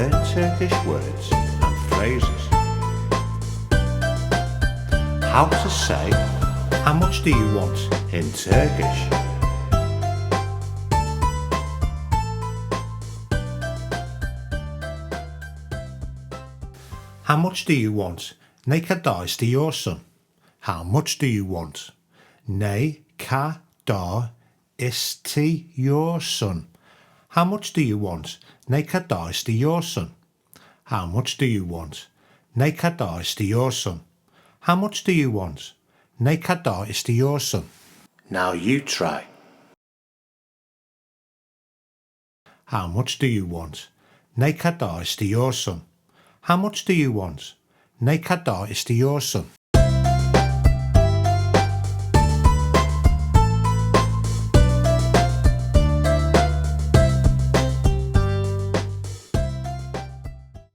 learn Turkish words and phrases. How to say, how much do you want in Turkish? How much do you want? Ne kadar istiyorsun? How much do you want? Ne kadar istiyorsun? How much do you want? Ne kadar istiyorsun? How much do you want? Ne kadar istiyorsun? How much do you want? Ne kadar istiyorsun? Now you try. How much do you want? Ne kadar istiyorsun? How much do you want? Ne kadar istiyorsun?